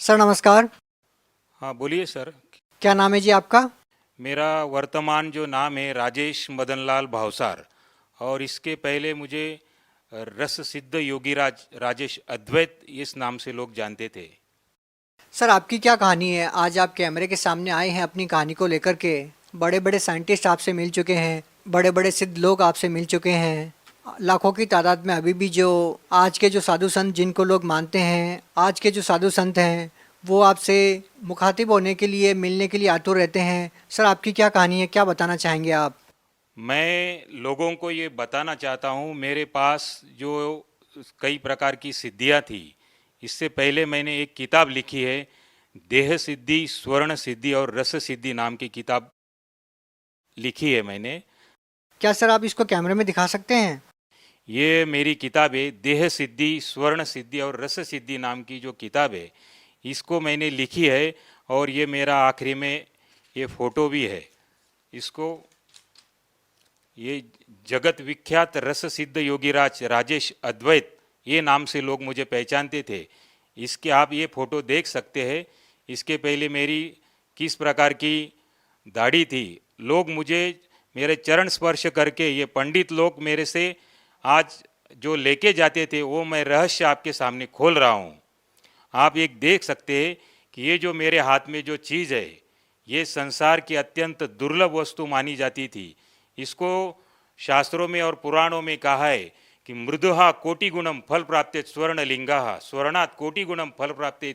Sir नमस्कार। हाँ बोलिए सर। क्या नाम है जी आपका? मेरा वर्तमान जो नाम है राजेश मदनलाल भावसार। और इसके पहले मुझे रस सिद्ध योगीराज राजेश अद्वैत इस नाम से लोग जानते थे। सर आपकी क्या कहानी है? आज आप कैमरे के सामने आए हैं अपनी कहानी को लेकर के। बड़े बड़े साइंटिस्ट आपसे मिल चुके हैं, बड़े बड़े सिद्ध लोग आपसे मिल चुके हैं। लाखों की तादाद में अभी भी जो आज के जो साधु संत जिनको लोग मानते हैं, आज के जो साधु संत हैं, वो आपसे मुखातिब होने के लिए, मिलने के लिए आतुर रहते हैं। सर आपकी क्या कहानी है, क्या बताना चाहेंगे आप? मैं लोगों को ये बताना चाहता हूँ, मेरे पास जो कई प्रकार की सिद्धियाँ थी। इससे पहले मैंने एक किताब लिखी है, देह सिद्धि, स्वर्ण सिद्धि और रस सिद्धि नाम की किताब लिखी है मैंने। क्या सर आप इसको कैमरे में दिखा सकते हैं? ये मेरी किताब है, देह सिद्धि, स्वर्ण सिद्धि और रस सिद्धि नाम की जो किताब है, इसको मैंने लिखी है। और ये मेरा आखिरी में ये फोटो भी है। इसको ये जगत विख्यात रस सिद्ध योगीराज राजेश अद्वैत ये नाम से लोग मुझे पहचानते थे। इसके आप ये फोटो देख सकते हैं। इसके पहले मेरी किस प्रकार की दाढ़ी थी। लोग मुझे मेरे चरण स्पर्श करके, ये पंडित लोग मेरे से आज जो लेके जाते थे वो मैं रहस्य आपके सामने खोल रहा हूँ। आप एक देख सकते हैं कि ये जो मेरे हाथ में जो चीज़ है, ये संसार की अत्यंत दुर्लभ वस्तु मानी जाती थी। इसको शास्त्रों में और पुराणों में कहा है कि मृदुहा कोटि गुणम फल प्राप्ति स्वर्णलिंगा, स्वर्णात् कोटि गुणम फल प्राप्ति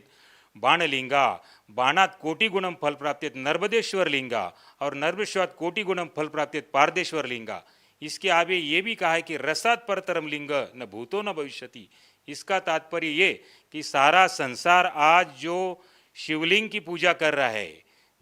बाणलिंगा, बाणात् कोटि गुणम फल प्राप्ति नर्मदेश्वर लिंगा और नर्मदेश्वरात् कोटि गुणम फल प्राप्ति पारदेश्वर लिंगा। इसके आगे ये भी कहा है कि रसात् परतरम लिंग न भूतो न भविष्यति। इसका तात्पर्य ये कि सारा संसार आज जो शिवलिंग की पूजा कर रहा है,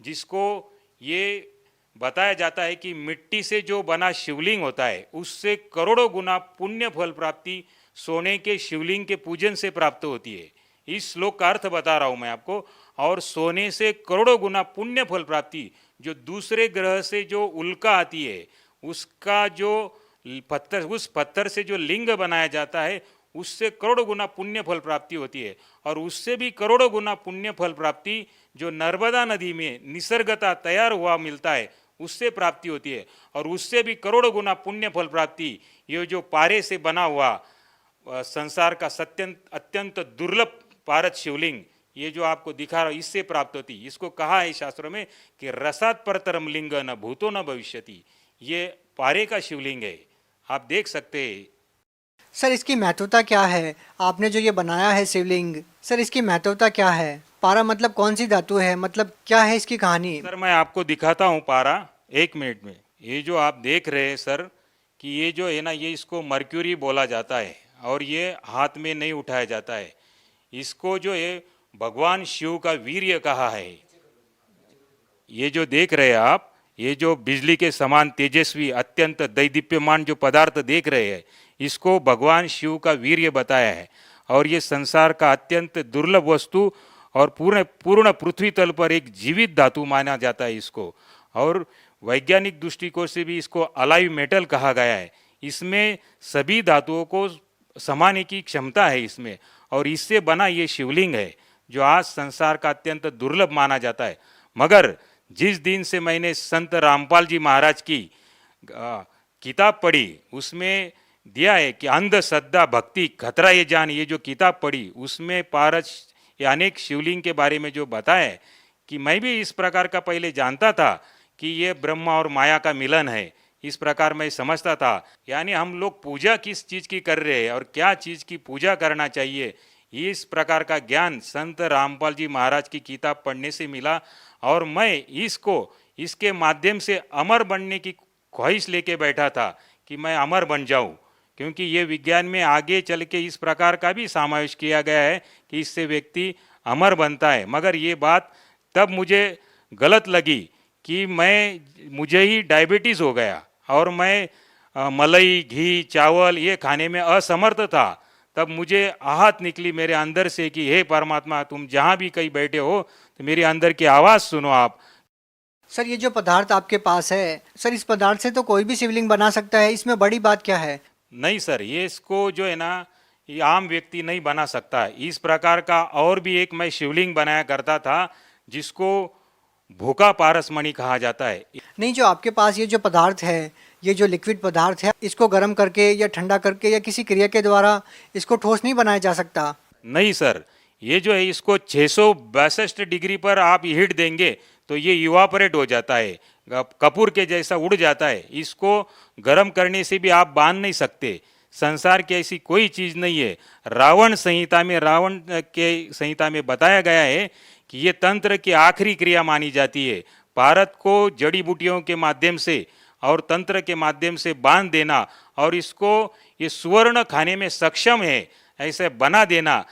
जिसको ये बताया जाता है कि मिट्टी से जो बना शिवलिंग होता है उससे करोड़ों गुना पुण्य फल प्राप्ति सोने के शिवलिंग के पूजन से प्राप्त होती है। इस श्लोक का अर्थ बता रहा हूँ मैं आपको। और सोने से करोड़ों गुना पुण्य फल प्राप्ति, जो दूसरे ग्रह से जो उल्का आती है उसका जो पत्थर, उस पत्थर से जो लिंग बनाया जाता है उससे करोड़ों गुना पुण्य फल प्राप्ति होती है। और उससे भी करोड़ों गुना पुण्य फल प्राप्ति जो नर्मदा नदी में निसर्गता तैयार हुआ मिलता है उससे प्राप्ति होती है। और उससे भी करोड़ों गुना पुण्य फल प्राप्ति ये जो पारे से बना हुआ संसार का अत्यंत दुर्लभ पारद शिवलिंग, ये जो आपको दिखा रहा हूं, इससे प्राप्त होती। इसको कहा है शास्त्रों में कि रसात् परतरम लिंग न भूतो न भविष्यति। ये पारे का शिवलिंग है, आप देख सकते हैं। सर इसकी महत्वता क्या है? आपने जो ये बनाया है शिवलिंग, सर इसकी महत्वता क्या है? पारा मतलब कौन सी धातु है, मतलब क्या है इसकी कहानी? सर मैं आपको दिखाता हूँ पारा, एक मिनट में। ये जो आप देख रहे हैं सर, कि ये जो है ना, ये इसको मर्क्यूरी बोला जाता है और ये हाथ में नहीं उठाया जाता है। इसको जो है भगवान शिव का वीर्य कहा है। ये जो देख रहे हैं आप, ये जो बिजली के समान तेजस्वी अत्यंत दैदीप्यमान जो पदार्थ देख रहे हैं, इसको भगवान शिव का वीर्य बताया है। और ये संसार का अत्यंत दुर्लभ वस्तु और पूर्ण पूर्ण पृथ्वी तल पर एक जीवित धातु माना जाता है इसको। और वैज्ञानिक दृष्टिकोण से भी इसको अलाइव मेटल कहा गया है। इसमें सभी धातुओं को समाने की क्षमता है इसमें। और इससे बना ये शिवलिंग है जो आज संसार का अत्यंत दुर्लभ माना जाता है। मगर जिस दिन से मैंने संत रामपाल जी महाराज की किताब पढ़ी, उसमें दिया है कि अंधश्रद्धा भक्ति खतरा ये जान, ये जो किताब पढ़ी उसमें पारस या अनेक शिवलिंग के बारे में जो बताया है, कि मैं भी इस प्रकार का पहले जानता था कि ये ब्रह्मा और माया का मिलन है, इस प्रकार मैं समझता था। यानी हम लोग पूजा किस चीज़ की कर रहे हैं और क्या चीज़ की पूजा करना चाहिए, इस प्रकार का ज्ञान संत रामपाल जी महाराज की किताब पढ़ने से मिला। और मैं इसको इसके माध्यम से अमर बनने की ख्वाहिश लेके बैठा था कि मैं अमर बन जाऊं, क्योंकि ये विज्ञान में आगे चल के इस प्रकार का भी समावेश किया गया है कि इससे व्यक्ति अमर बनता है। मगर ये बात तब मुझे गलत लगी कि मुझे ही डायबिटीज़ हो गया और मैं मलाई, घी, चावल ये खाने में असमर्थ था। तब मुझे आहत निकली मेरे अंदर से कि हे परमात्मा, तुम जहाँ भी कहीं बैठे हो तो मेरी अंदर की आवाज़ सुनो आप। सर ये जो पदार्थ आपके पास है, सर इस पदार्थ से तो कोई भी शिवलिंग बना सकता है, इसमें बड़ी बात क्या है? नहीं सर, ये इसको जो है ना, ये आम व्यक्ति नहीं बना सकता। इस प्रकार का और भी एक मैं शिवलिंग बनाया करता था जिसको भूखा पारसमणि कहा जाता है। नहीं, जो आपके पास ये जो पदार्थ है, ये जो लिक्विड पदार्थ है, इसको गर्म करके या ठंडा करके या किसी क्रिया के द्वारा इसको ठोस नहीं बनाया जा सकता। नहीं सर, ये जो है इसको 662 डिग्री पर आप हीट देंगे तो ये इवापोरेट हो जाता है, कपूर के जैसा उड़ जाता है। इसको गर्म करने से भी आप बांध नहीं सकते। संसार की ऐसी कोई चीज़ नहीं है। रावण के संहिता में बताया गया है कि ये तंत्र की आखिरी क्रिया मानी जाती है। भारत को जड़ी बूटियों के माध्यम से और तंत्र के माध्यम से बांध देना और इसको ये सुवर्ण खाने में सक्षम है ऐसे बना देना।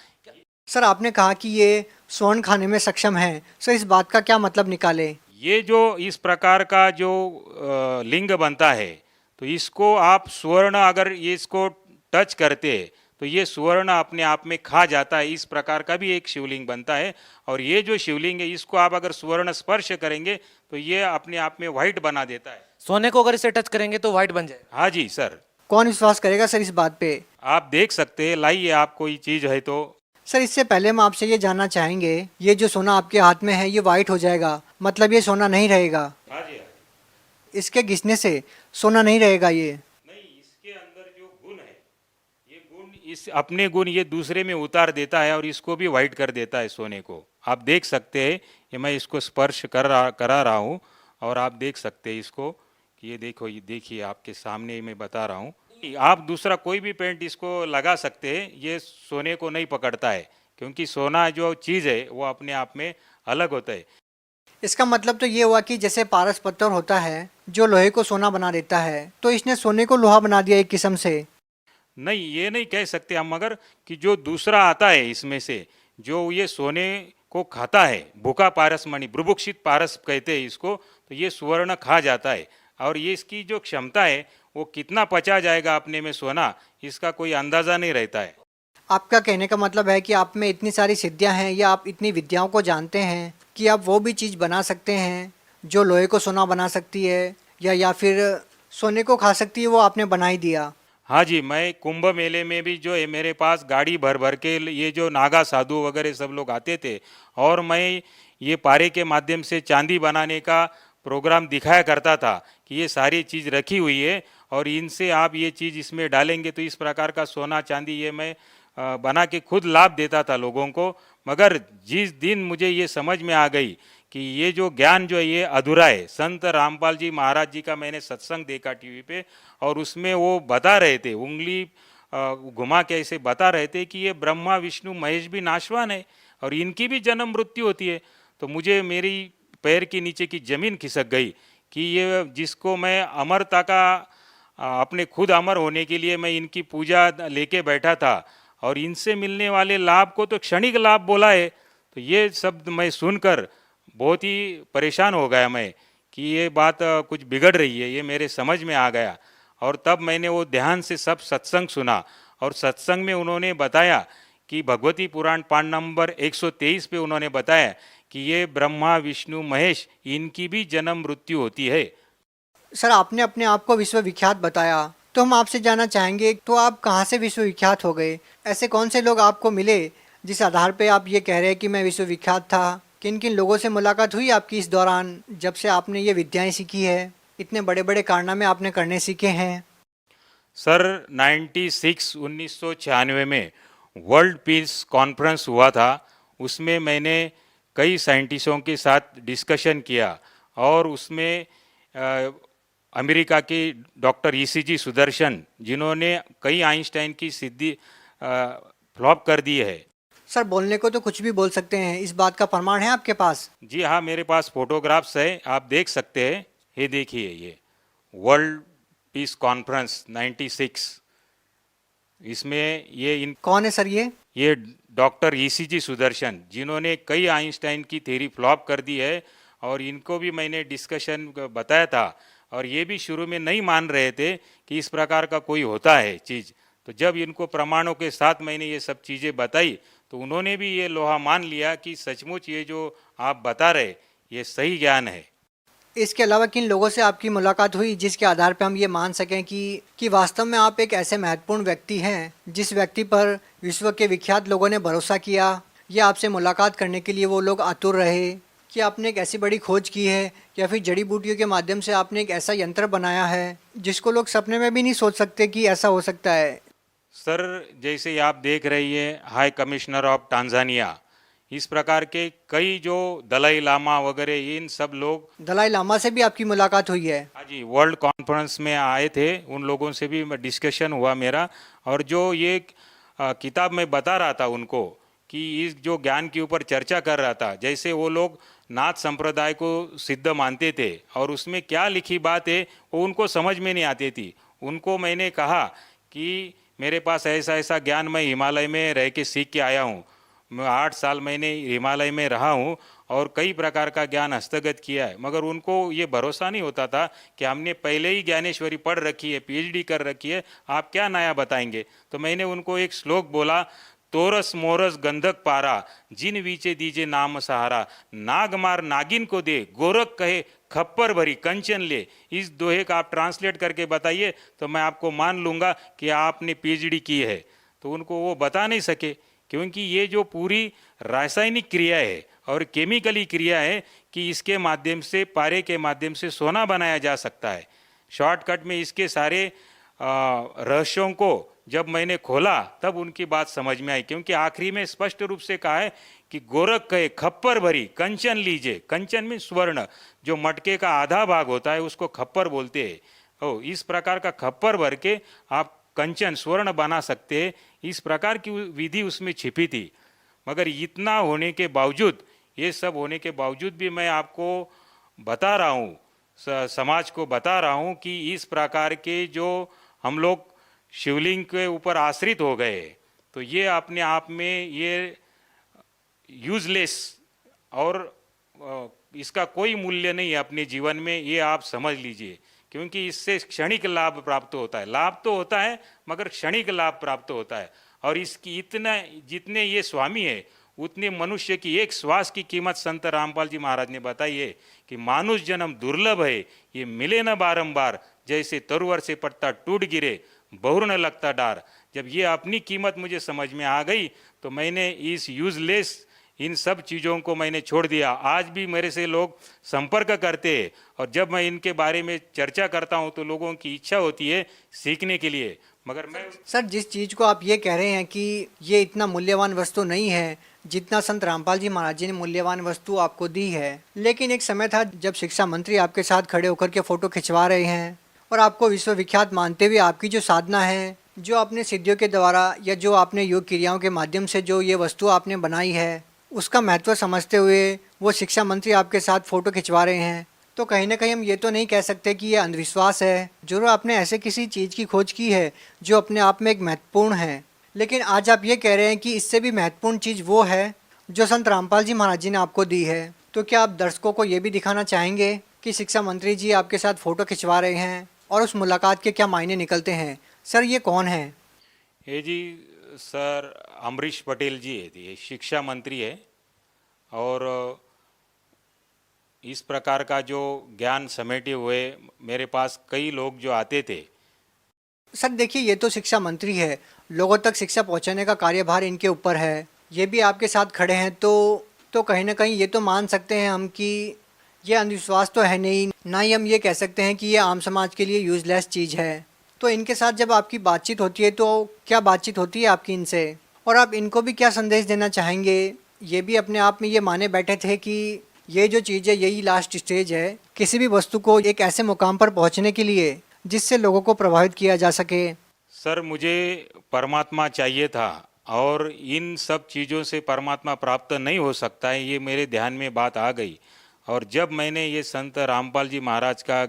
सर, आपने कहा कि ये स्वर्ण खाने में सक्षम है। सर, इस बात का क्या मतलब निकाले? ये जो इस प्रकार का जो लिंग बनता है तो इसको आप स्वर्ण अगर ये इसको टच करते हैं तो ये स्वर्ण अपने आप में खा जाता है। इस प्रकार का भी एक शिवलिंग बनता है और ये जो शिवलिंग है इसको आप अगर स्वर्ण स्पर्श करेंगे तो ये अपने आप में व्हाइट बना देता है। सोने को अगर इसे टच करेंगे तो व्हाइट बन जाएगा। हाँ जी सर, कौन विश्वास करेगा सर इस बात पे? आप देख सकते हैं, लाइए आप कोई चीज़ है तो। सर, इससे पहले हम आपसे ये जानना चाहेंगे, ये जो सोना आपके हाथ में है ये वाइट हो जाएगा, मतलब ये सोना नहीं रहेगा? हाँ जी, इसके घिसने से सोना नहीं रहेगा ये? नहीं, इसके अंदर जो गुण है ये गुण इस अपने गुण ये दूसरे में उतार देता है और इसको भी वाइट कर देता है सोने को। आप देख सकते हैं कि मैं इसको स्पर्श करा रहा हूँ और आप देख सकते हैं इसको कि ये देखो, ये देखिए आपके सामने मैं बता रहा हूँ। आप दूसरा कोई भी पेंट इसको लगा सकते हैं, ये सोने को नहीं पकड़ता है क्योंकि सोना जो चीज़ है वो अपने आप में अलग होता है। इसका मतलब तो ये हुआ कि जैसे पारस पत्थर होता है जो लोहे को सोना बना देता है, तो इसने सोने को लोहा बना दिया एक किस्म से। नहीं, ये नहीं कह सकते हम, मगर कि जो दूसरा आता है इसमें से जो ये सोने को खाता है, भूखा पारसमणि, बुभुक्षित पारस कहते हैं इसको, तो ये सुवर्ण खा जाता है और ये इसकी जो क्षमता है वो कितना पचा जाएगा अपने में सोना, इसका कोई अंदाज़ा नहीं रहता है। आपका कहने का मतलब है कि आप में इतनी सारी सिद्धियां हैं या आप इतनी विद्याओं को जानते हैं कि आप वो भी चीज़ बना सकते हैं जो लोहे को सोना बना सकती है या फिर सोने को खा सकती है, वो आपने बना ही दिया। हाँ जी, मैं कुंभ मेले में भी जो है मेरे पास गाड़ी भर भर के ये जो नागा साधु वगैरह सब लोग आते थे और मैं ये पारे के माध्यम से चांदी बनाने का प्रोग्राम दिखाया करता था कि ये सारी चीज़ रखी हुई है और इनसे आप ये चीज़ इसमें डालेंगे तो इस प्रकार का सोना चांदी ये मैं बना के खुद लाभ देता था लोगों को। मगर जिस दिन मुझे ये समझ में आ गई कि ये जो ज्ञान जो है ये अधूरा है, संत रामपाल जी महाराज जी का मैंने सत्संग देखा टीवी पे और उसमें वो बता रहे थे, उंगली घुमा के ऐसे बता रहे थे कि ये ब्रह्मा विष्णु महेश भी नाशवान है और इनकी भी जन्म मृत्यु होती है। तो मुझे मेरी पैर के नीचे की ज़मीन खिसक गई कि ये जिसको मैं अमरता का अपने खुद अमर होने के लिए मैं इनकी पूजा लेके बैठा था और इनसे मिलने वाले लाभ को तो क्षणिक लाभ बोला है। तो ये शब्द मैं सुनकर बहुत ही परेशान हो गया मैं कि ये बात कुछ बिगड़ रही है, ये मेरे समझ में आ गया। और तब मैंने वो ध्यान से सब सत्संग सुना और सत्संग में उन्होंने बताया कि भगवती पुराण पाठ नंबर 123 पे उन्होंने बताया कि ये ब्रह्मा विष्णु महेश इनकी भी जन्म मृत्यु होती है। सर, आपने अपने आप को विश्वविख्यात बताया, तो हम आपसे जानना चाहेंगे, तो आप कहाँ से विश्वविख्यात हो गए? ऐसे कौन से लोग आपको मिले जिस आधार पे आप ये कह रहे हैं कि मैं विश्वविख्यात था? किन किन लोगों से मुलाकात हुई आपकी इस दौरान जब से आपने ये विद्याएं सीखी है, इतने बड़े बड़े कारनामे आपने करने सीखे हैं? सर 1996 में वर्ल्ड पीस कॉन्फ्रेंस हुआ था, उसमें मैंने कई साइंटिस्टों के साथ डिस्कशन किया और उसमें अमेरिका के डॉक्टर ईसीजी सुदर्शन जिन्होंने कई आइंस्टाइन की सिद्धि फ्लॉप कर दी है। सर, बोलने को तो कुछ भी बोल सकते हैं, इस बात का प्रमाण है आपके पास? जी हाँ, मेरे पास फोटोग्राफ्स है, आप देख सकते हैं। ये देखिए, ये वर्ल्ड पीस कॉन्फ्रेंस 96, इसमें ये इन कौन है सर ये? डॉक्टर ईसीजी सुदर्शन जिन्होंने कई आइंस्टाइन की थ्योरी फ्लॉप कर दी है और इनको भी मैंने डिस्कशन बताया था और ये भी शुरू में नहीं मान रहे थे कि इस प्रकार का कोई होता है चीज़। तो जब इनको प्रमाणों के साथ मैंने ये सब चीज़ें बताई तो उन्होंने भी ये लोहा मान लिया कि सचमुच ये जो आप बता रहे ये सही ज्ञान है। इसके अलावा किन लोगों से आपकी मुलाकात हुई जिसके आधार पर हम ये मान सकें कि वास्तव में आप एक ऐसे महत्वपूर्ण व्यक्ति हैं जिस व्यक्ति पर विश्व के विख्यात लोगों ने भरोसा किया या आपसे मुलाकात करने के लिए वो लोग आतुर रहे कि आपने एक ऐसी बड़ी खोज की है या फिर जड़ी बूटियों के माध्यम से आपने एक ऐसा यंत्र बनाया है जिसको लोग सपने में भी नहीं सोच सकते कि ऐसा हो सकता है। सर, जैसे आप देख रही है हाई कमिश्नर ऑफ टांजानिया, इस प्रकार के कई जो दलाई लामा वगैरह इन सब लोग, दलाई लामा से भी आपकी मुलाकात हुई है? हाँ जी, वर्ल्ड कॉन्फ्रेंस में आए थे, उन लोगों से भी डिस्कशन हुआ मेरा। और जो ये किताब में बता रहा था उनको कि इस जो ज्ञान के ऊपर चर्चा कर रहा था, जैसे वो लोग नाथ संप्रदाय को सिद्ध मानते थे और उसमें क्या लिखी बात है वो उनको समझ में नहीं आती थी। उनको मैंने कहा कि मेरे पास ऐसा ऐसा ज्ञान मैं हिमालय में रह के सीख के आया हूँ, मैं 8 साल मैंने हिमालय में रहा हूँ और कई प्रकार का ज्ञान हस्तगत किया है, मगर उनको ये भरोसा नहीं होता था कि हमने पहले ही ज्ञानेश्वरी पढ़ रखी है, पीएचडी कर रखी है, आप क्या नया बताएंगे। तो मैंने उनको एक श्लोक बोला, तोरस मोरस गंधक पारा, जिन वीचे दीजे नाम सहारा, नाग मार नागिन को दे, गोरख कहे खप्पर भरी कंचन ले। इस दोहे का आप ट्रांसलेट करके बताइए तो मैं आपको मान लूँगा कि आपने पीएचडी की है। तो उनको वो बता नहीं सके, क्योंकि ये जो पूरी रासायनिक क्रिया है और केमिकली क्रिया है कि इसके माध्यम से, पारे के माध्यम से सोना बनाया जा सकता है। शॉर्टकट में इसके सारे रहस्यों को जब मैंने खोला तब उनकी बात समझ में आई, क्योंकि आखिरी में स्पष्ट रूप से कहा है कि गोरख कहे खप्पर भरी कंचन लीजिए। कंचन में स्वर्ण, जो मटके का आधा भाग होता है उसको खप्पर बोलते हैं। ओ, इस प्रकार का खप्पर भर के आप कंचन स्वर्ण बना सकते हैं, इस प्रकार की विधि उसमें छिपी थी। मगर इतना होने के बावजूद, ये सब होने के बावजूद भी मैं आपको बता रहा हूँ, समाज को बता रहा हूँ कि इस प्रकार के जो हम लोग शिवलिंग के ऊपर आश्रित हो गए, तो ये अपने आप में ये यूजलेस और इसका कोई मूल्य नहीं है अपने जीवन में, ये आप समझ लीजिए। क्योंकि इससे क्षणिक लाभ प्राप्त होता है, लाभ तो होता है मगर क्षणिक लाभ प्राप्त होता है। और इसकी इतना, जितने ये स्वामी है उतने मनुष्य की एक श्वास की कीमत संत रामपाल जी महाराज ने बताई है कि मानुष जन्म दुर्लभ है, ये मिले न बारंबार, जैसे तरुवर से पत्ता टूट गिरे बहुर न लगता डार। जब ये अपनी कीमत मुझे समझ में आ गई तो मैंने इस यूजलेस इन सब चीज़ों को मैंने छोड़ दिया। आज भी मेरे से लोग संपर्क करते हैं और जब मैं इनके बारे में चर्चा करता हूं तो लोगों की इच्छा होती है सीखने के लिए। मगर मैं सर, जिस चीज़ को आप ये कह रहे हैं कि ये इतना मूल्यवान वस्तु नहीं है जितना संत रामपाल जी महाराज जी ने मूल्यवान वस्तु आपको दी है, लेकिन एक समय था जब शिक्षा मंत्री आपके साथ खड़े होकर के फ़ोटो खिंचवा रहे हैं और आपको विश्वविख्यात मानते हुए आपकी जो साधना है, जो आपने सिद्धियों के द्वारा या जो आपने योग क्रियाओं के माध्यम से जो ये वस्तु आपने बनाई है, उसका महत्व समझते हुए वो शिक्षा मंत्री आपके साथ फ़ोटो खिंचवा रहे हैं, तो कहीं ना कहीं हम ये तो नहीं कह सकते कि ये अंधविश्वास है। जरूर आपने ऐसे किसी चीज़ की खोज की है जो अपने आप में एक महत्वपूर्ण है, लेकिन आज आप ये कह रहे हैं कि इससे भी महत्वपूर्ण चीज़ वो है जो संत रामपाल जी महाराज जी ने आपको दी है। तो क्या आप दर्शकों को ये भी दिखाना चाहेंगे कि शिक्षा मंत्री जी आपके साथ फ़ोटो खिंचवा रहे हैं और उस मुलाकात के क्या मायने निकलते हैं? सर, ये कौन है? ये जी सर अमरीश पटेल जी है, ये शिक्षा मंत्री है। और इस प्रकार का जो ज्ञान समेटे हुए मेरे पास कई लोग जो आते थे। सर देखिए, ये तो शिक्षा मंत्री है, लोगों तक शिक्षा पहुंचाने का कार्यभार इनके ऊपर है, ये भी आपके साथ खड़े हैं, तो कहीं ना कहीं ये तो मान सकते हैं हम कि ये अंधविश्वास तो है नहीं, ना ही हम ये कह सकते हैं कि ये आम समाज के लिए यूजलेस चीज़ है। तो इनके साथ जब आपकी बातचीत होती है तो क्या बातचीत होती है आपकी इनसे, और आप इनको भी क्या संदेश देना चाहेंगे? ये भी अपने आप में ये माने बैठे थे कि ये जो चीज़ है यही लास्ट स्टेज है किसी भी वस्तु को एक ऐसे मुकाम पर पहुंचने के लिए जिससे लोगों को प्रभावित किया जा सके। सर, मुझे परमात्मा चाहिए था और इन सब चीज़ों से परमात्मा प्राप्त नहीं हो सकता है, ये मेरे ध्यान में बात आ गई। और जब मैंने ये संत रामपाल जी महाराज का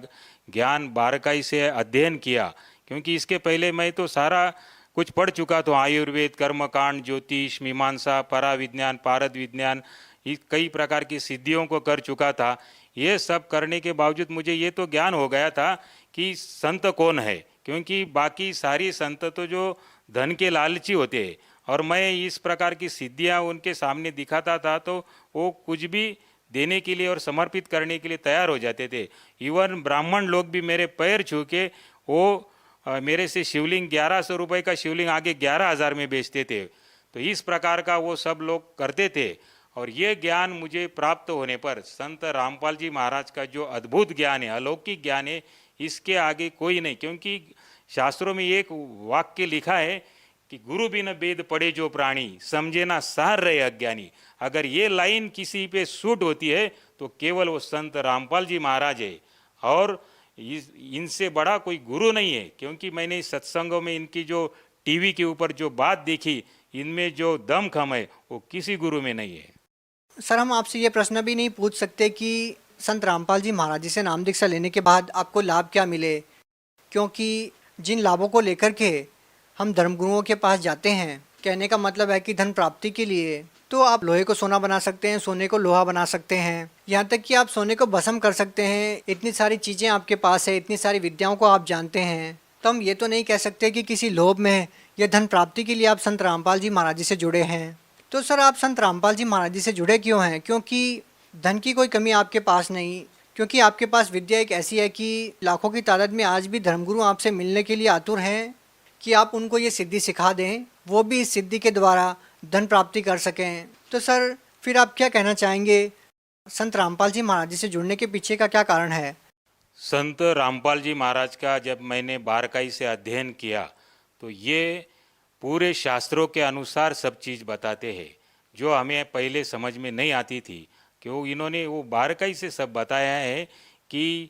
ज्ञान बारकाई से अध्ययन किया, क्योंकि इसके पहले मैं तो सारा कुछ पढ़ चुका था, आयुर्वेद, कर्मकांड, ज्योतिष, मीमांसा, पराविज्ञान, पारद विज्ञान, कई प्रकार की सिद्धियों को कर चुका था। ये सब करने के बावजूद मुझे ये तो ज्ञान हो गया था कि संत कौन है, क्योंकि बाकी सारी संत तो जो धन के लालची होते हैं, और मैं इस प्रकार की सिद्धियां उनके सामने दिखाता था तो वो कुछ भी देने के लिए और समर्पित करने के लिए तैयार हो जाते थे। इवन ब्राह्मण लोग भी मेरे पैर छू के वो मेरे से शिवलिंग 1100 रुपये का शिवलिंग आगे 11,000 में बेचते थे। तो इस प्रकार का वो सब लोग करते थे। और ये ज्ञान मुझे प्राप्त होने पर संत रामपाल जी महाराज का जो अद्भुत ज्ञान है, अलौकिक ज्ञान है, इसके आगे कोई नहीं। क्योंकि शास्त्रों में एक वाक्य लिखा है कि गुरु बिन वेद पढ़े जो प्राणी, समझे ना सार रहे अज्ञानी। अगर ये लाइन किसी पे सूट होती है तो केवल वो संत रामपाल जी महाराज है, और इनसे बड़ा कोई गुरु नहीं है। क्योंकि मैंने इस सत्संगों में इनकी जो टीवी के ऊपर जो बात देखी, इनमें जो दमखम है वो किसी गुरु में नहीं है। सर, हम आपसे ये प्रश्न भी नहीं पूछ सकते कि संत रामपाल जी महाराज जी से नाम दीक्षा लेने के बाद आपको लाभ क्या मिले, क्योंकि जिन लाभों को लेकर के हम धर्मगुरुओं के पास जाते हैं, कहने का मतलब है कि धन प्राप्ति के लिए तो आप लोहे को सोना बना सकते हैं, सोने को लोहा बना सकते हैं, यहाँ तक कि आप सोने को भस्म कर सकते हैं। इतनी सारी चीज़ें आपके पास है, इतनी सारी विद्याओं को आप जानते हैं, तो हम ये तो नहीं कह सकते कि किसी लोभ में या धन प्राप्ति के लिए आप संत रामपाल जी महाराज जी से जुड़े हैं। तो सर, आप संत रामपाल जी महाराज जी से जुड़े क्यों हैं? क्योंकि धन की कोई कमी आपके पास नहीं, क्योंकि आपके पास विद्या एक ऐसी है कि लाखों की तादाद में आज भी धर्मगुरु आपसे मिलने के लिए आतुर हैं कि आप उनको ये सिद्धि सिखा दें, वो भी इस सिद्धि के द्वारा धन प्राप्ति कर सकें। तो सर, फिर आप क्या कहना चाहेंगे, संत रामपाल जी महाराज जी से जुड़ने के पीछे का क्या कारण है? संत रामपाल जी महाराज का जब मैंने बारकाई से अध्ययन किया तो ये पूरे शास्त्रों के अनुसार सब चीज़ बताते हैं, जो हमें पहले समझ में नहीं आती थी। क्यों इन्होंने वो बारकाई से सब बताया है कि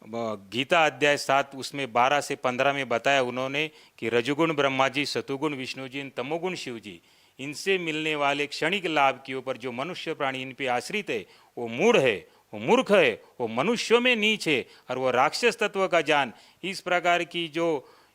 गीता अध्याय 7 उसमें 12 से 15 में बताया उन्होंने कि रजोगुण ब्रह्मा जी, सतुगुण विष्णु जी, तमोगुण शिव जी, इनसे मिलने वाले क्षणिक लाभ के ऊपर जो मनुष्य प्राणी इन पे आश्रित है वो मूढ़ है, वो मूर्ख है, वो मनुष्यों में नीच है, और वो राक्षस तत्व का जान। इस प्रकार की जो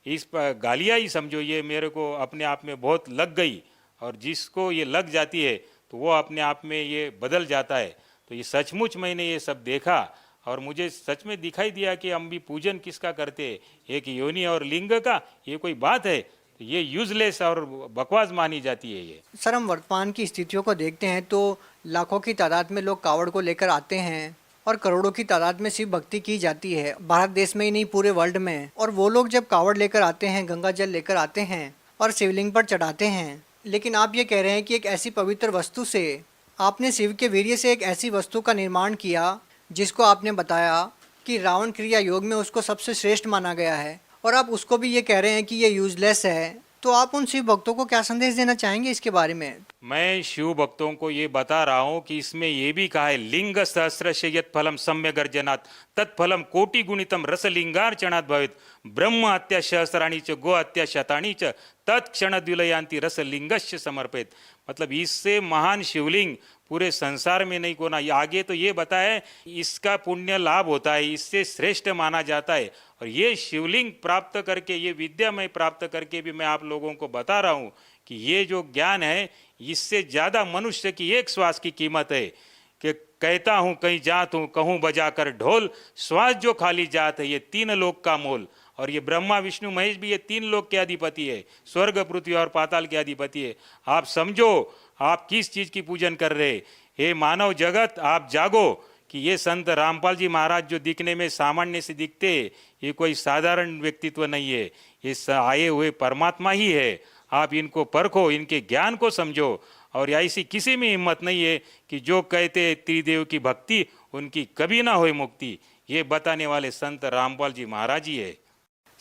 इस गालियाँ ही समझो, ये मेरे को अपने आप में बहुत लग गई। और जिसको ये लग जाती है तो वो अपने आप में ये बदल जाता है। तो ये सचमुच मैंने ये सब देखा और मुझे सच में दिखाई दिया कि हम भी पूजन किसका करते हैं, एक योनि और लिंग का, ये कोई बात है? तो ये यूजलेस और बकवास मानी जाती है ये। सर, हम वर्तमान की स्थितियों को देखते हैं तो लाखों की तादाद में लोग कावड़ को लेकर आते हैं और करोड़ों की तादाद में शिव भक्ति की जाती है, भारत देश में ही नहीं पूरे वर्ल्ड में। और वो लोग जब कावड़ लेकर आते हैं, गंगा जल लेकर आते हैं और शिवलिंग पर चढ़ाते हैं, लेकिन आप ये कह रहे हैं कि एक ऐसी पवित्र वस्तु से आपने शिव के वीर्य से एक ऐसी वस्तु का निर्माण किया जिसको आपने बताया कि रावण क्रिया योग में उसको सबसे श्रेष्ठ माना गया है, और आप उसको भी ये कह रहे हैं कि ये यूजलेस है। तो आप उन शिव भक्तों को क्या संदेश देना चाहेंगे इसके बारे में? मैं शिव भक्तों को ये बता रहा हूँ कि इसमें ये भी कहा है, लिंग सहस्र यत् फलम सम्य गर्जनात् तत्फलम कोटि गुणितम रस लिंगार्चनात् भवेत् ब्रह्म हत्या सहस्राणी च गो हत्या शतानी च तत्क्षण द्विलयांति रस लिंगस्य समर्पित। मतलब इससे महान शिवलिंग पूरे संसार में नहीं कोना। आगे तो ये बताया इसका पुण्य लाभ होता है, इससे श्रेष्ठ माना जाता है। और ये शिवलिंग प्राप्त करके, ये विद्या मैं प्राप्त करके भी मैं आप लोगों को बता रहा हूँ कि ये जो ज्ञान है इससे ज़्यादा मनुष्य की एक श्वास की कीमत है। कि कहता हूँ कहीं जात हूँ, कहूँ बजा कर ढोल, श्वास जो खाली जात है ये 3 लोक का मोल। और ये ब्रह्मा विष्णु महेश भी ये 3 लोक के अधिपति है, स्वर्ग पृथ्वी और पाताल के अधिपति है। आप समझो आप किस चीज़ की पूजन कर रहे। हे मानव जगत, आप जागो कि ये संत रामपाल जी महाराज जो दिखने में सामान्य से दिखते, ये कोई साधारण व्यक्तित्व नहीं है, ये आए हुए परमात्मा ही है। आप इनको परखो, इनके ज्ञान को समझो। और ऐसी किसी में हिम्मत नहीं है कि जो कहते त्रिदेव की भक्ति उनकी कभी ना होए मुक्ति, ये बताने वाले संत रामपाल जी महाराज ही है।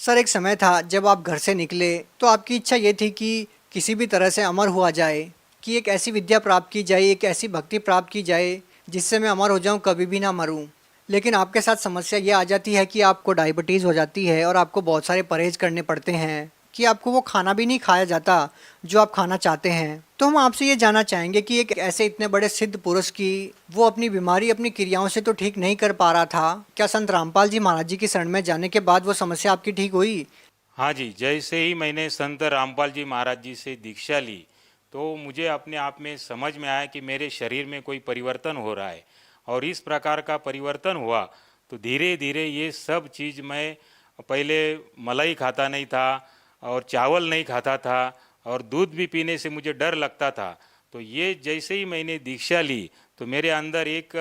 सर, एक समय था जब आप घर से निकले तो आपकी इच्छा ये थी कि किसी भी तरह से अमर हुआ जाए, कि एक ऐसी विद्या प्राप्त की जाए, एक ऐसी भक्ति प्राप्त की जाए जिससे मैं अमर हो जाऊं, कभी भी ना मरूं। लेकिन आपके साथ समस्या ये आ जाती है कि आपको डायबिटीज़ हो जाती है और आपको बहुत सारे परहेज करने पड़ते हैं, कि आपको वो खाना भी नहीं खाया जाता जो आप खाना चाहते हैं। तो हम आपसे ये जानना चाहेंगे कि एक ऐसे इतने बड़े सिद्ध पुरुष की वो अपनी बीमारी अपनी क्रियाओं से तो ठीक नहीं कर पा रहा था, क्या संत रामपाल जी महाराज जी की शरण में जाने के बाद वो समस्या आपकी ठीक हुई? हाँ जी, जैसे ही मैंने संत रामपाल जी महाराज जी से दीक्षा ली तो मुझे अपने आप में समझ में आया कि मेरे शरीर में कोई परिवर्तन हो रहा है। और इस प्रकार का परिवर्तन हुआ तो धीरे धीरे ये सब चीज़, मैं पहले मलाई खाता नहीं था और चावल नहीं खाता था और दूध भी पीने से मुझे डर लगता था। तो ये जैसे ही मैंने दीक्षा ली तो मेरे अंदर एक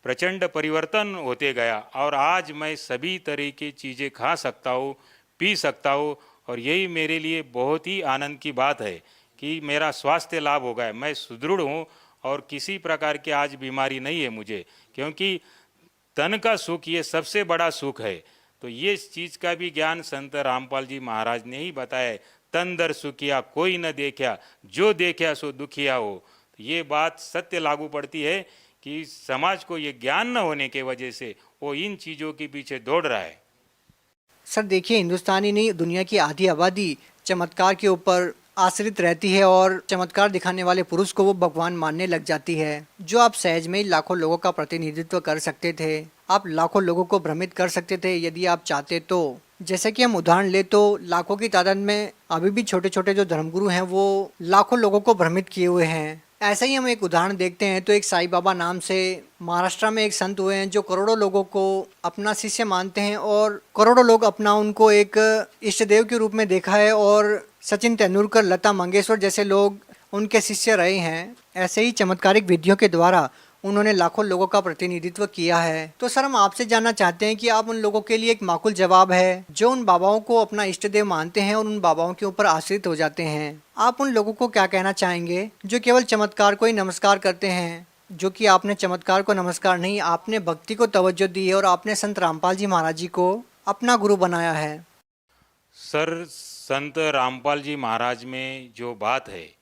प्रचंड परिवर्तन होते गया और आज मैं सभी तरह की चीज़ें खा सकता हूँ, पी सकता हूँ और यही मेरे लिए बहुत ही आनंद की बात है कि मेरा स्वास्थ्य लाभ हो गया, मैं सुदृढ़ हूँ और किसी प्रकार की आज बीमारी नहीं है मुझे, क्योंकि तन का सुख ये सबसे बड़ा सुख है। तो ये चीज़ का भी ज्ञान संत रामपाल जी महाराज ने ही बताया है। तन दर सुखिया कोई न देखा, जो देखा सो दुखिया हो। तो ये बात सत्य लागू पड़ती है कि समाज को ये ज्ञान न होने के वजह से वो इन चीज़ों के पीछे दौड़ रहा है। सर देखिए, हिंदुस्तानी नहीं दुनिया की आधी आबादी चमत्कार के ऊपर आश्रित रहती है और चमत्कार दिखाने वाले पुरुष को वो भगवान मानने लग जाती है। जो आप सहज में ही लाखों लोगों का प्रतिनिधित्व कर सकते थे, आप लाखों लोगों को भ्रमित कर सकते थे यदि आप चाहते तो। जैसे कि हम उदाहरण ले तो लाखों की तादाद में अभी भी छोटे छोटे जो धर्मगुरु हैं वो लाखों लोगों को भ्रमित किए हुए हैं। ऐसे ही हम एक उदाहरण देखते हैं तो एक साईं बाबा नाम से महाराष्ट्र में एक संत हुए हैं जो करोड़ों लोगों को अपना शिष्य मानते हैं और करोड़ों लोग अपना उनको एक इष्ट देव के रूप में देखा है और सचिन तेंदुलकर, लता मंगेशकर जैसे लोग उनके शिष्य रहे हैं। ऐसे ही चमत्कारिक विधियों के द्वारा उन्होंने लाखों लोगों का प्रतिनिधित्व किया है। तो सर हम आपसे जानना चाहते हैं कि आप उन लोगों के लिए एक माकूल जवाब है जो उन बाबाओं को अपना इष्ट देव मानते हैं और उन बाबाओं के ऊपर आश्रित हो जाते हैं। आप उन लोगों को क्या कहना चाहेंगे जो केवल चमत्कार को ही नमस्कार करते हैं? जो कि आपने चमत्कार को नमस्कार नहीं, आपने भक्ति को तवज्जो दी है और आपने संत रामपाल जी महाराज जी को अपना गुरु बनाया है। सर, संत रामपाल जी महाराज में जो बात है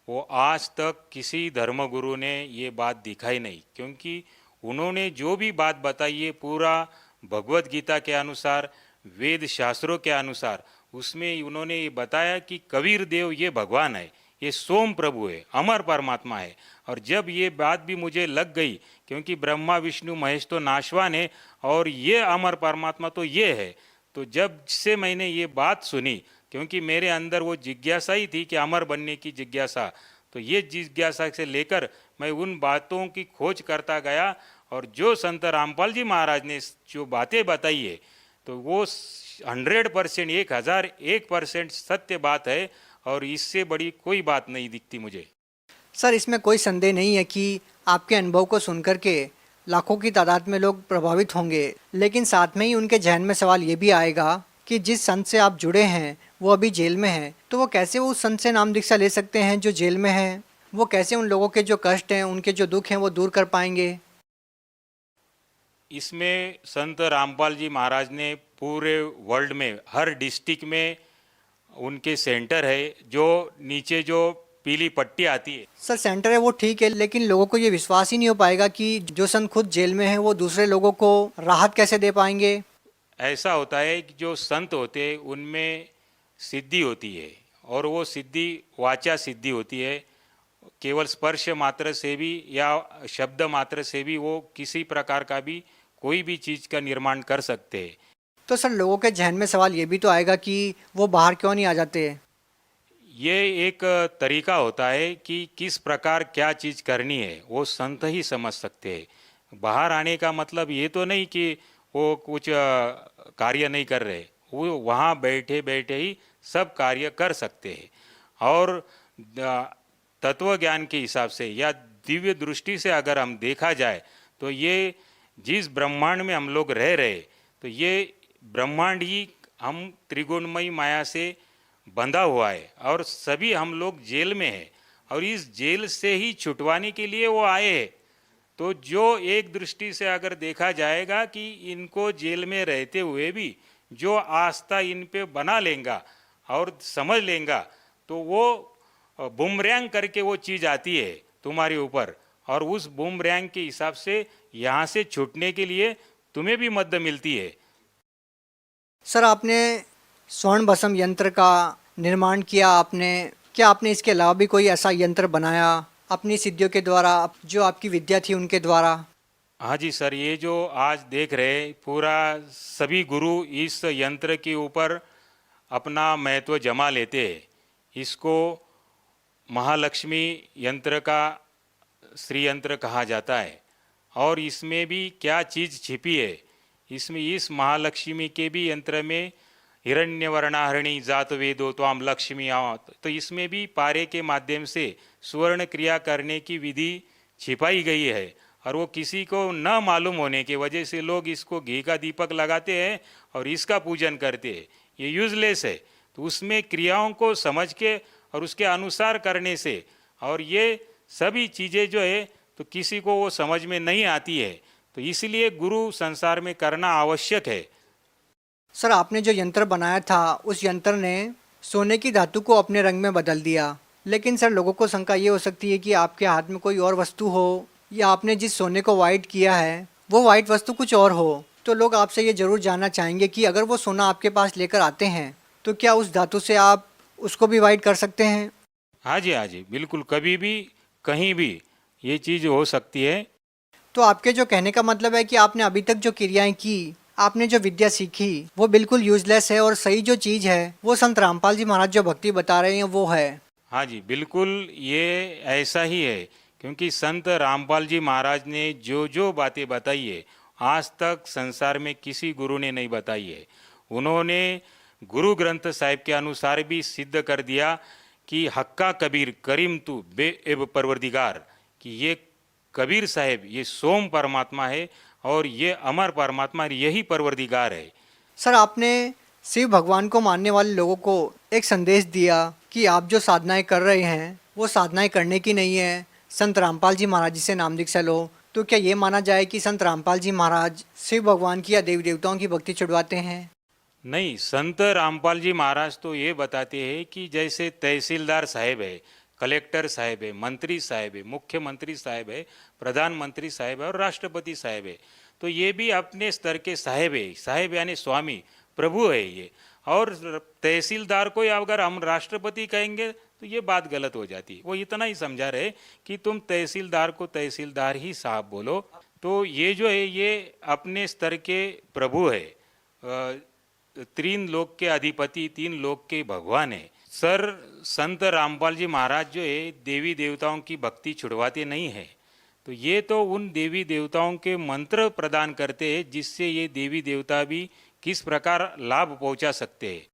वो आज तक किसी धर्मगुरु ने ये बात दिखाई नहीं, क्योंकि उन्होंने जो भी बात बताई है पूरा भगवत गीता के अनुसार, वेद शास्त्रों के अनुसार, उसमें उन्होंने ये बताया कि कबीर देव ये भगवान है, ये सोम प्रभु है, अमर परमात्मा है। और जब ये बात भी मुझे लग गई, क्योंकि ब्रह्मा विष्णु महेश तो नाशवान है और ये अमर परमात्मा तो ये है, तो जब से मैंने ये बात सुनी, क्योंकि मेरे अंदर वो जिज्ञासा ही थी कि अमर बनने की जिज्ञासा, तो ये जिज्ञासा से लेकर मैं उन बातों की खोज करता गया और जो संत रामपाल जी महाराज ने जो बातें बताई है तो वो 100%, 1001% सत्य बात है और इससे बड़ी कोई बात नहीं दिखती मुझे। सर इसमें कोई संदेह नहीं है कि आपके अनुभव को सुनकर के लाखों की तादाद में लोग प्रभावित होंगे, लेकिन साथ में ही उनके जहन में सवाल ये भी आएगा कि जिस संत से आप जुड़े हैं वो अभी जेल में है, तो वो कैसे वो उस संत से नाम दीक्षा ले सकते हैं जो जेल में है? वो कैसे उन लोगों के जो कष्ट हैं, उनके जो दुख हैं वो दूर कर पाएंगे? इसमें संत रामपाल जी महाराज ने पूरे वर्ल्ड में हर डिस्ट्रिक्ट में उनके सेंटर है, जो नीचे जो पीली पट्टी आती है। सर सेंटर है वो ठीक है, लेकिन लोगों को ये विश्वास ही नहीं हो पाएगा कि जो संत खुद जेल में है वो दूसरे लोगों को राहत कैसे दे पाएंगे? ऐसा होता है कि जो संत होते हैं उनमें सिद्धि होती है और वो सिद्धि वाचा सिद्धि होती है। केवल स्पर्श मात्र से भी या शब्द मात्र से भी वो किसी प्रकार का भी कोई भी चीज़ का निर्माण कर सकते हैं। तो सर लोगों के जहन में सवाल ये भी तो आएगा कि वो बाहर क्यों नहीं आ जाते? ये एक तरीका होता है कि किस प्रकार क्या चीज़ करनी है वो संत ही समझ सकते हैं। बाहर आने का मतलब ये तो नहीं कि वो कुछ कार्य नहीं कर रहे, वो वहाँ बैठे बैठे ही सब कार्य कर सकते हैं। और तत्व ज्ञान के हिसाब से या दिव्य दृष्टि से अगर हम देखा जाए तो ये जिस ब्रह्मांड में हम लोग रह रहे, तो ये ब्रह्मांड ही हम त्रिगुणमयी माया से बंधा हुआ है और सभी हम लोग जेल में हैं और इस जेल से ही छुटवाने के लिए वो आए हैं। तो जो एक दृष्टि से अगर देखा जाएगा कि इनको जेल में रहते हुए भी जो आस्था इन पे बना लेगा और समझ लेगा, तो वो बूमरैंग करके वो चीज़ आती है तुम्हारे ऊपर और उस बूमरैंग के हिसाब से यहाँ से छूटने के लिए तुम्हें भी मदद मिलती है। सर आपने स्वर्ण भस्म यंत्र का निर्माण किया, आपने क्या आपने इसके अलावा भी कोई ऐसा यंत्र बनाया अपनी सिद्धियों के द्वारा, जो आपकी विद्या थी उनके द्वारा? हाँ जी सर, ये जो आज देख रहे पूरा सभी गुरु इस यंत्र के ऊपर अपना महत्व जमा लेते हैं। इसको महालक्ष्मी यंत्र का श्री यंत्र कहा जाता है और इसमें भी क्या चीज़ छिपी है, इसमें इस महालक्ष्मी के भी यंत्र में हिरण्यवर्णाहरणी जात वेदो त्वाम लक्ष्मी आवत, तो इसमें भी पारे के माध्यम से सुवर्ण क्रिया करने की विधि छिपाई गई है और वो किसी को न मालूम होने की वजह से लोग इसको घी का दीपक लगाते हैं और इसका पूजन करते हैं। ये यूजलेस है। तो उसमें क्रियाओं को समझ के और उसके अनुसार करने से, और ये सभी चीज़ें जो है तो किसी को वो समझ में नहीं आती है, तो इसलिए गुरु संसार में करना आवश्यक है। सर आपने जो यंत्र बनाया था उस यंत्र ने सोने की धातु को अपने रंग में बदल दिया, लेकिन सर लोगों को शंका ये हो सकती है कि आपके हाथ में कोई और वस्तु हो या आपने जिस सोने को वाइट किया है वो वाइट वस्तु कुछ और हो। तो लोग आपसे ये ज़रूर जानना चाहेंगे कि अगर वो सोना आपके पास लेकर आते हैं तो क्या उस धातु से आप उसको भी वाइट कर सकते हैं? हाँ जी, बिल्कुल, कभी भी कहीं भी ये चीज़ हो सकती है। तो आपके जो कहने का मतलब है कि आपने अभी तक जो क्रियाएं की, आपने जो विद्या सीखी वो बिल्कुल यूजलेस है और सही जो चीज़ है वो संत रामपाल जी महाराज जो भक्ति बता रहे हैं वो है। हाँ जी, बिल्कुल ये ऐसा ही है, क्योंकि संत रामपाल जी महाराज ने जो जो बातें बताई है आज तक संसार में किसी गुरु ने नहीं बताई है। उन्होंने गुरु ग्रंथ साहिब के अनुसार भी सिद्ध कर दिया कि हक्का कबीर करीम तू बे एब परवरदिगार, कि ये कबीर साहेब ये सोम परमात्मा है और ये अमर परमात्मा, यही परवरदिगार है। सर आपने शिव भगवान को मानने वाले लोगों को एक संदेश दिया कि आप जो साधनाएं कर रहे हैं वो साधनाएं करने की नहीं है, संत रामपाल जी महाराज जी से नाम दीक्षा लो। तो क्या ये माना जाए कि संत रामपाल जी महाराज शिव भगवान की या देवी देवताओं की भक्ति छुड़वाते हैं? नहीं, संत रामपाल जी महाराज तो ये बताते हैं कि जैसे तहसीलदार साहेब है, कलेक्टर साहेब है, मंत्री साहेब है, मुख्यमंत्री साहेब है, प्रधानमंत्री साहेब है और राष्ट्रपति साहेब है, तो ये भी अपने स्तर के साहेब है। साहेब यानी स्वामी, प्रभु है ये। और तहसीलदार को अगर हम राष्ट्रपति कहेंगे तो ये बात गलत हो जाती है। वो इतना ही समझा रहे कि तुम तहसीलदार को तहसीलदार ही साहब बोलो। तो ये जो है ये अपने स्तर के प्रभु है, तीन लोक के अधिपति, तीन लोक के भगवान है। सर संत रामपाल जी महाराज जो है देवी देवताओं की भक्ति छुड़वाते नहीं है, तो ये तो उन देवी देवताओं के मंत्र प्रदान करते हैं जिससे ये देवी देवता भी किस प्रकार लाभ पहुंचा सकते हैं।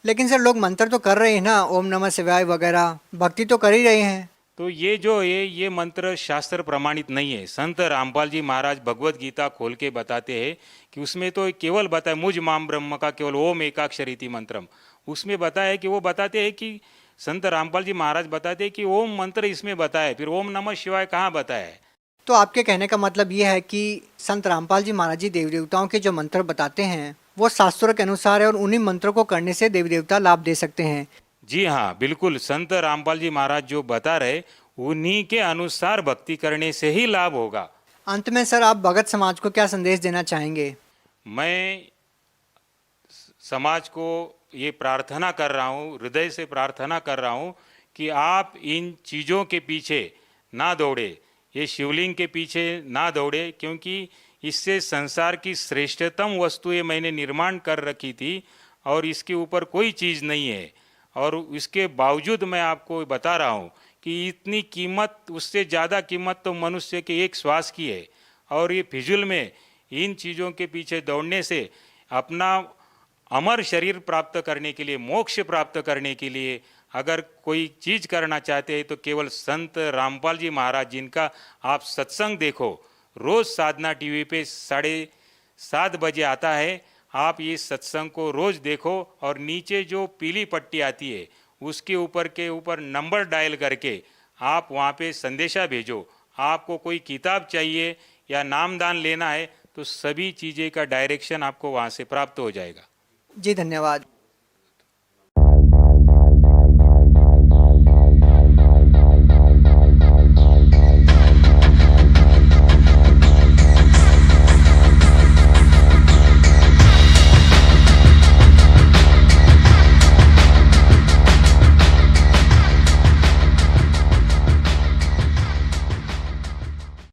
लेकिन सर लोग मंत्र तो कर रहे हैं ना, ओम नमः शिवाय वगैरह, भक्ति तो कर ही रहे हैं। तो ये जो है ये मंत्र शास्त्र प्रमाणित नहीं है। संत रामपाल जी महाराज भगवत गीता खोल के बताते हैं कि उसमें तो केवल बताया मुझ माम ब्रह्म का केवल ओम एकाक्षरीति मंत्रम, उसमें बताया कि वो बताते हैं कि संत रामपाल जी महाराज बताते हैं कि ओम मंत्र इसमें बताया, फिर ओम नमः शिवाय कहाँ बताया है। तो आपके कहने का मतलब ये है कि संत रामपाल जी महाराज जी देवी देवताओं के जो मंत्र बताते हैं वो शास्त्रों के अनुसार है और उन्हीं मंत्रों को करने से देवी देवता लाभ दे सकते हैं। जी हाँ, बिल्कुल, संत रामपाल जी महाराज जो बता रहे उन्हीं के अनुसार भक्ति करने से ही लाभ होगा। अंत में सर आप भगत समाज को क्या संदेश देना चाहेंगे? मैं समाज को ये प्रार्थना कर रहा हूँ, हृदय से प्रार्थना कर रहा हूँ कि आप इन चीज़ों के पीछे ना दौड़े, ये शिवलिंग के पीछे ना दौड़े, क्योंकि इससे संसार की श्रेष्ठतम वस्तुएं मैंने निर्माण कर रखी थी और इसके ऊपर कोई चीज़ नहीं है। और इसके बावजूद मैं आपको बता रहा हूँ कि इतनी कीमत, उससे ज़्यादा कीमत तो मनुष्य के एक श्वास की है। और ये फिजूल में इन चीज़ों के पीछे दौड़ने से अपना अमर शरीर प्राप्त करने के लिए, मोक्ष प्राप्त करने के लिए अगर कोई चीज़ करना चाहते हैं तो केवल संत रामपाल जी महाराज जिनका आप सत्संग देखो, रोज़ साधना टीवी पे 7:30 बजे आता है, आप ये सत्संग को रोज़ देखो और नीचे जो पीली पट्टी आती है उसके ऊपर नंबर डायल करके आप वहाँ पे संदेशा भेजो। आपको कोई किताब चाहिए या नामदान लेना है तो सभी चीज़ें का डायरेक्शन आपको वहाँ से प्राप्त हो जाएगा। जी धन्यवाद।